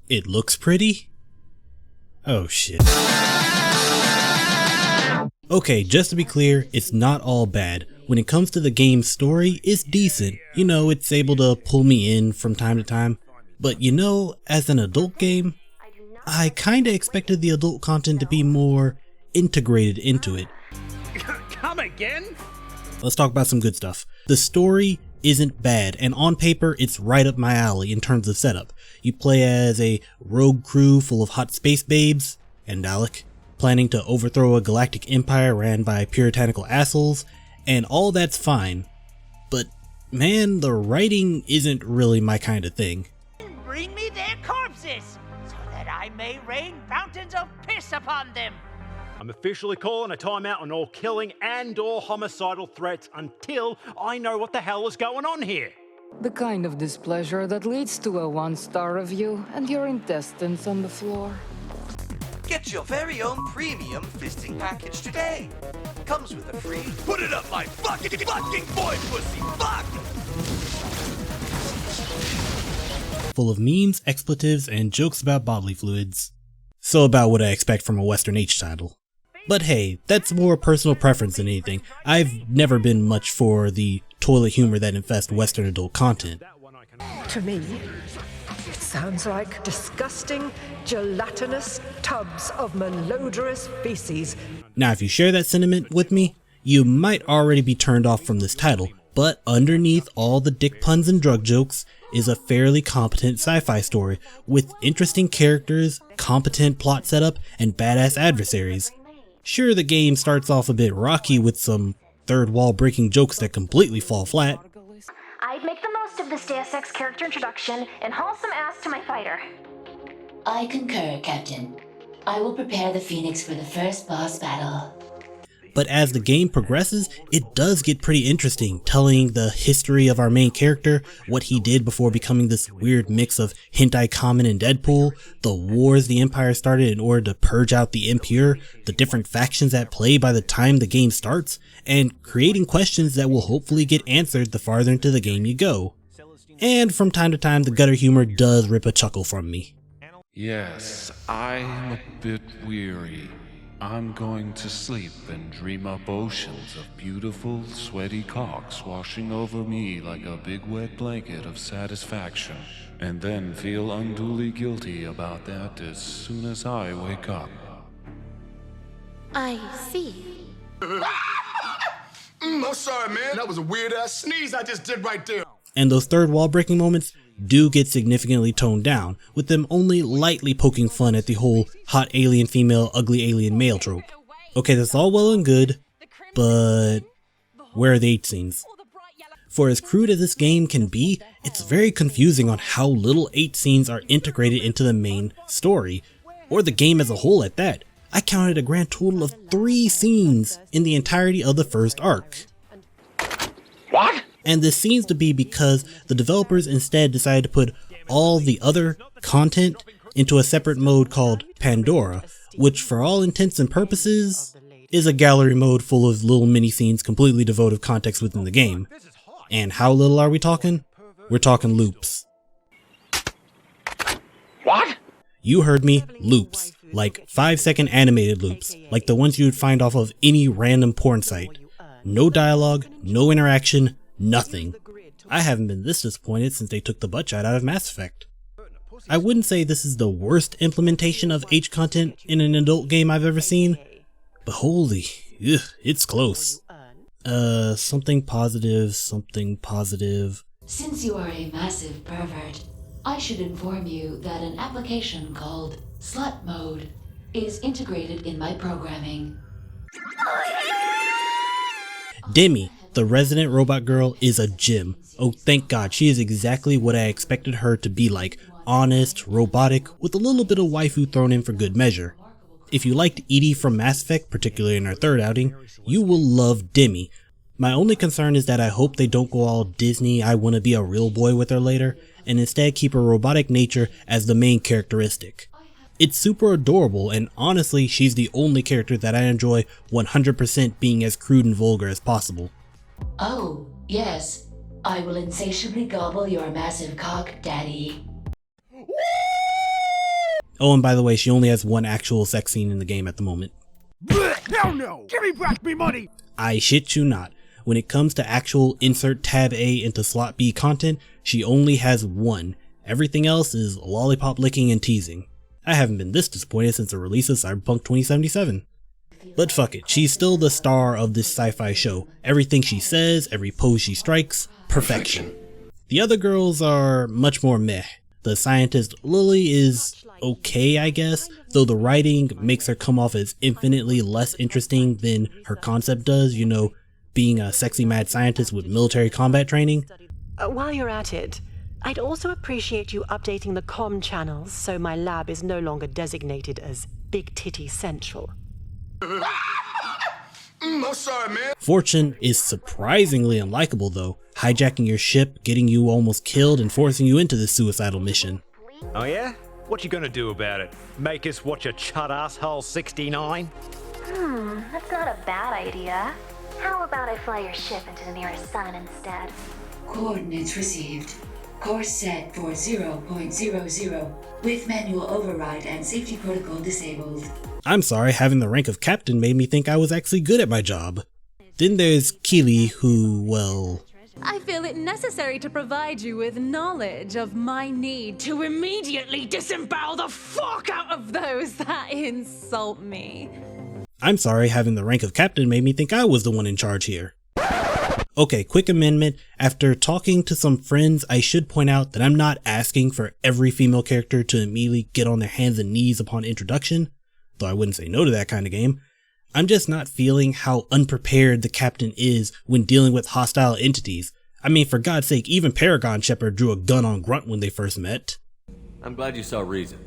It looks pretty? Oh shit. Okay, just to be clear, it's not all bad. When it comes to the game's story, it's decent. You know, it's able to pull me in from time to time. But you know, as an adult game, I kinda expected the adult content to be more integrated into it. Come again? Let's talk about some good stuff. The story isn't bad, and on paper, it's right up my alley in terms of setup. You play as a rogue crew full of hot space babes, and Alec, planning to overthrow a galactic empire ran by puritanical assholes, and all that's fine. But man, the writing isn't really my kind of thing. Bring me their corpses, so that I may rain fountains of piss upon them. I'm officially calling a timeout on all killing and or homicidal threats until I know what the hell is going on here. The kind of displeasure that leads to a 1-star review and your intestines on the floor. Get your very own premium fisting package today. Comes with a free put it up my fucking boy pussy, fuck! Full of memes, expletives, and jokes about bodily fluids. So about what I expect from a Western H title. But hey, that's more personal preference than anything. I've never been much for the toilet humor that infests Western adult content. To me, it sounds like disgusting, gelatinous tubs of malodorous feces. Now if you share that sentiment with me, you might already be turned off from this title, but underneath all the dick puns and drug jokes is a fairly competent sci-fi story with interesting characters, competent plot setup, and badass adversaries. Sure, the game starts off a bit rocky with some third wall breaking jokes that completely fall flat. I'd make the most of this Deus Ex character introduction and haul some ass to my fighter. I concur, Captain. I will prepare the Phoenix for the first boss battle. But as the game progresses, it does get pretty interesting, telling the history of our main character, what he did before becoming this weird mix of hentai Kamen and Deadpool, the wars the Empire started in order to purge out the impure, the different factions at play by the time the game starts, and creating questions that will hopefully get answered the farther into the game you go. And from time to time, the gutter humor does rip a chuckle from me. Yes, I'm a bit weary. I'm going to sleep and dream up oceans of beautiful, sweaty cocks washing over me like a big wet blanket of satisfaction, and then feel unduly guilty about that as soon as I wake up. I see. I'm sorry, man. That was a weird-ass sneeze I just did right there. And those third wall breaking moments do get significantly toned down, with them only lightly poking fun at the whole hot alien female, ugly alien male trope. Okay, that's all well and good, but where are the 8 scenes? For as crude as this game can be, it's very confusing on how little 8 scenes are integrated into the main story, or the game as a whole at that. I counted a grand total of 3 scenes in the entirety of the first arc. What? And this seems to be because the developers instead decided to put all the other content into a separate mode called Pandora, which for all intents and purposes is a gallery mode full of little mini scenes completely devoid of context within the game. And how little are we talking? We're talking loops. What? You heard me, loops. Like 5-second animated loops, like the ones you would find off of any random porn site. No dialogue, no interaction, nothing. I haven't been this disappointed since they took the butt shot out of Mass Effect. I wouldn't say this is the worst implementation of H content in an adult game I've ever seen, but holy, it's close. Something positive. Since you are a massive pervert, I should inform you that an application called Slut Mode is integrated in my programming. Demi, the resident robot girl, is a gem. Oh, thank God, she is exactly what I expected her to be like. Honest, robotic, with a little bit of waifu thrown in for good measure. If you liked Edie from Mass Effect, particularly in her third outing, you will love Demi. My only concern is that I hope they don't go all Disney I wanna be a real boy with her later, and instead keep her robotic nature as the main characteristic. It's super adorable, and honestly, she's the only character that I enjoy 100% being as crude and vulgar as possible. Oh, yes. I will insatiably gobble your massive cock, daddy. Oh, and by the way, she only has one actual sex scene in the game at the moment. Hell no! Give me back me money! I shit you not. When it comes to actual insert tab A into slot B content, she only has one. Everything else is lollipop licking and teasing. I haven't been this disappointed since the release of Cyberpunk 2077. But fuck it, she's still the star of this sci-fi show. Everything she says, every pose she strikes, perfection. The other girls are much more meh. The scientist Lily is okay, I guess, though the writing makes her come off as infinitely less interesting than her concept does, you know, being a sexy mad scientist with military combat training. While you're at it, I'd also appreciate you updating the comm channels so my lab is no longer designated as Big Titty Central. I'm sorry, man. Fortune is surprisingly unlikable though, hijacking your ship, getting you almost killed, and forcing you into this suicidal mission. Oh yeah? What you gonna do about it? Make us watch a chud asshole 69? That's not a bad idea. How about I fly your ship into the nearest sun instead? Coordinates received. Course set for 0.00 with manual override and safety protocol disabled. I'm sorry, having the rank of captain made me think I was actually good at my job. Then there's Keely, who, well... I feel it necessary to provide you with knowledge of my need to immediately disembowel the fuck out of those that insult me. I'm sorry, having the rank of captain made me think I was the one in charge here. Okay, quick amendment. After talking to some friends, I should point out that I'm not asking for every female character to immediately get on their hands and knees upon introduction, though I wouldn't say no to that kind of game. I'm just not feeling how unprepared the captain is when dealing with hostile entities. I mean, for God's sake, even Paragon Shepard drew a gun on Grunt when they first met. I'm glad you saw reason.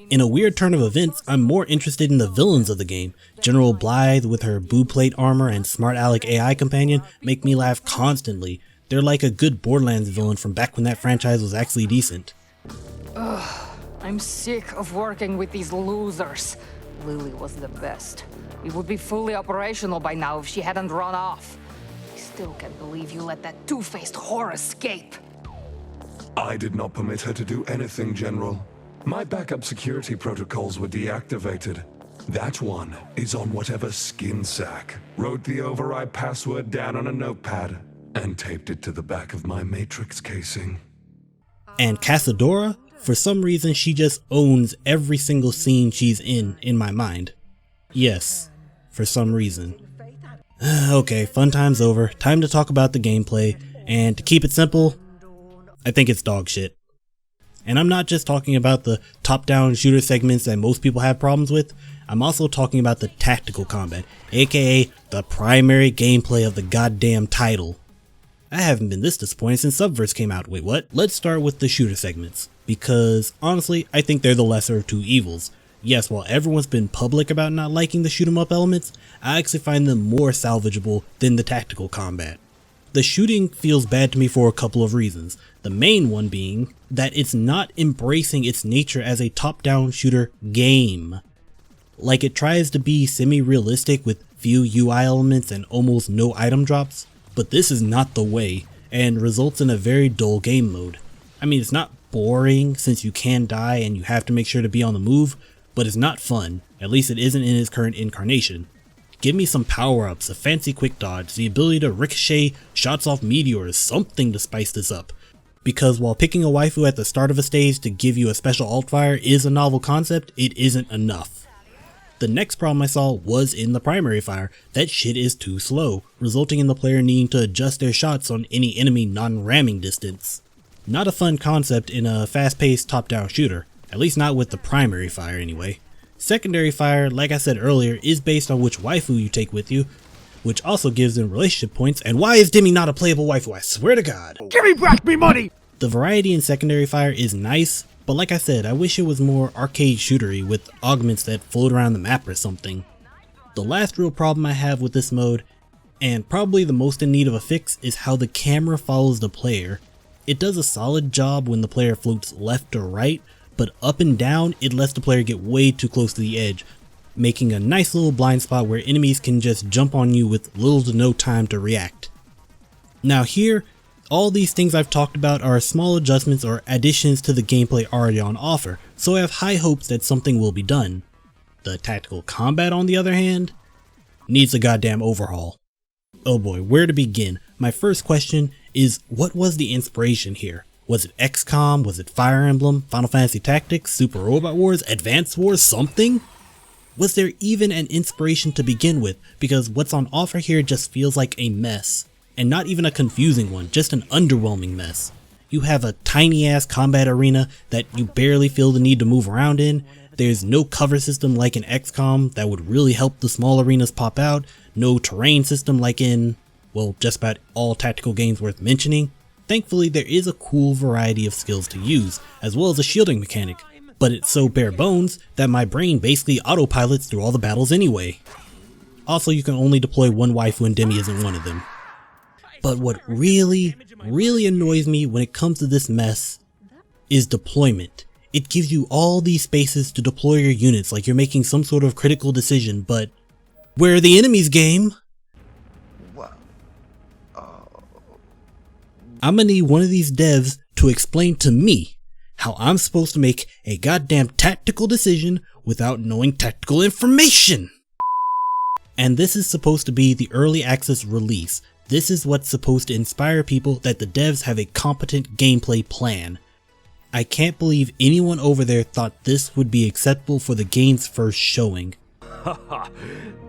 In a weird turn of events, I'm more interested in the villains of the game. General Blythe with her boob plate armor and smart aleck AI companion make me laugh constantly. They're like a good Borderlands villain from back when that franchise was actually decent. Ugh, I'm sick of working with these losers. Lily was the best. We would be fully operational by now if she hadn't run off. I still can't believe you let that two-faced whore escape. I did not permit her to do anything, General. My backup security protocols were deactivated. That one is on whatever skin sack wrote the override password down on a notepad and taped it to the back of my Matrix casing. And Casadora? For some reason, she just owns every single scene she's in my mind. Yes, for some reason. Okay, fun time's over. Time to talk about the gameplay, and to keep it simple, I think it's dog shit. And I'm not just talking about the top-down shooter segments that most people have problems with, I'm also talking about the tactical combat, aka the primary gameplay of the goddamn title. I haven't been this disappointed since Subverse came out. Wait, what? Let's start with the shooter segments, because honestly, I think they're the lesser of two evils. Yes, while everyone's been public about not liking the shoot 'em up elements, I actually find them more salvageable than the tactical combat. The shooting feels bad to me for a couple of reasons, the main one being that it's not embracing its nature as a top-down shooter game. Like, it tries to be semi-realistic with few UI elements and almost no item drops, but this is not the way, and results in a very dull game mode. I mean, it's not boring since you can die and you have to make sure to be on the move, but it's not fun, at least it isn't in its current incarnation. Give me some power-ups, a fancy quick dodge, the ability to ricochet shots off meteors, something to spice this up. Because while picking a waifu at the start of a stage to give you a special alt fire is a novel concept, it isn't enough. The next problem I saw was in the primary fire. That shit is too slow, resulting in the player needing to adjust their shots on any enemy non-ramming distance. Not a fun concept in a fast-paced top-down shooter, at least not with the primary fire anyway. Secondary fire, like I said earlier, is based on which waifu you take with you, which also gives them relationship points. And why is Demi not a playable waifu? I swear to God. Give me back me money! The variety in secondary fire is nice, but like I said, I wish it was more arcade shootery with augments that float around the map or something. The last real problem I have with this mode, and probably the most in need of a fix, is how the camera follows the player. It does a solid job when the player floats left or right, but up and down, it lets the player get way too close to the edge, making a nice little blind spot where enemies can just jump on you with little to no time to react. Now here, all these things I've talked about are small adjustments or additions to the gameplay already on offer, so I have high hopes that something will be done. The tactical combat, on the other hand, needs a goddamn overhaul. Oh boy, where to begin? My first question is, what was the inspiration here? Was it XCOM? Was it Fire Emblem? Final Fantasy Tactics? Super Robot Wars? Advance Wars? Something? Was there even an inspiration to begin with? Because what's on offer here just feels like a mess. And not even a confusing one, just an underwhelming mess. You have a tiny ass combat arena that you barely feel the need to move around in. There's no cover system like in XCOM that would really help the small arenas pop out. No terrain system like in, well, just about all tactical games worth mentioning. Thankfully, there is a cool variety of skills to use, as well as a shielding mechanic, but it's so bare bones that my brain basically autopilots through all the battles anyway. Also, you can only deploy one waifu and Demi isn't one of them. But what really annoys me when it comes to this mess is deployment. It gives you all these spaces to deploy your units like you're making some sort of critical decision, but where are the enemies, game? I'm gonna need one of these devs to explain to me how I'm supposed to make a goddamn tactical decision without knowing tactical information. And this is supposed to be the early access release. This is what's supposed to inspire people that the devs have a competent gameplay plan. I can't believe anyone over there thought this would be acceptable for the game's first showing. Haha,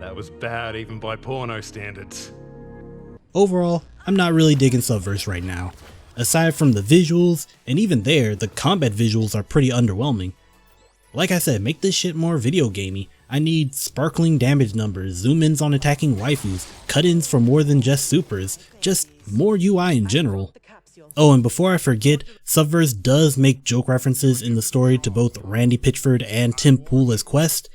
that was bad even by porno standards. Overall, I'm not really digging Subverse right now. Aside from the visuals, and even there, the combat visuals are pretty underwhelming. Like I said, make this shit more video gamey. I need sparkling damage numbers, zoom-ins on attacking waifus, cut-ins for more than just supers, just more UI in general. Oh, and before I forget, Subverse does make joke references in the story to both Randy Pitchford and Tim Pool as Quest,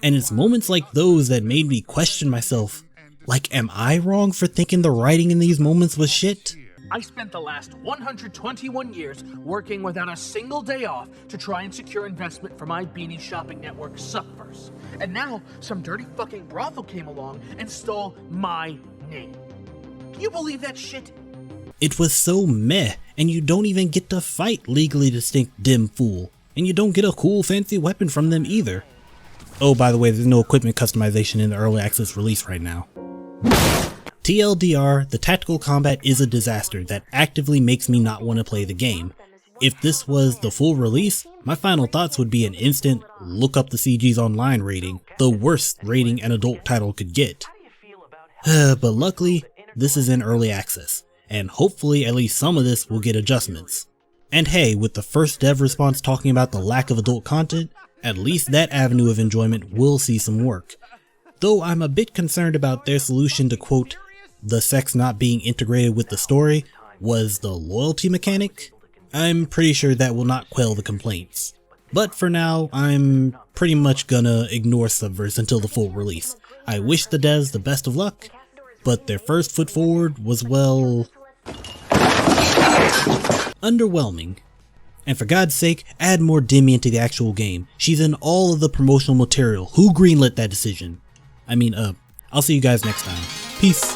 and it's moments like those that made me question myself. Like, am I wrong for thinking the writing in these moments was shit? I spent the last 121 years working without a single day off to try and secure investment for my beanie shopping network, Subverse. And now, some dirty fucking brothel came along and stole my name. Can you believe that shit? It was so meh, and you don't even get to fight legally distinct Dim Fool. And you don't get a cool fancy weapon from them either. Oh, by the way, there's no equipment customization in the early access release right now. TLDR, the tactical combat is a disaster that actively makes me not want to play the game. If this was the full release, my final thoughts would be an instant look up the CG's online rating, the worst rating an adult title could get. But luckily, this is in early access, and hopefully at least some of this will get adjustments. And hey, with the first dev response talking about the lack of adult content, at least that avenue of enjoyment will see some work. Though I'm a bit concerned about their solution to quote, the sex not being integrated with the story was the loyalty mechanic. I'm pretty sure that will not quell the complaints. But for now, I'm pretty much gonna ignore Subverse until the full release. I wish the devs the best of luck, but their first foot forward was, well, underwhelming. And for God's sake, add more Demi into the actual game. She's in all of the promotional material. Who greenlit that decision? I mean, I'll see you guys next time. Peace.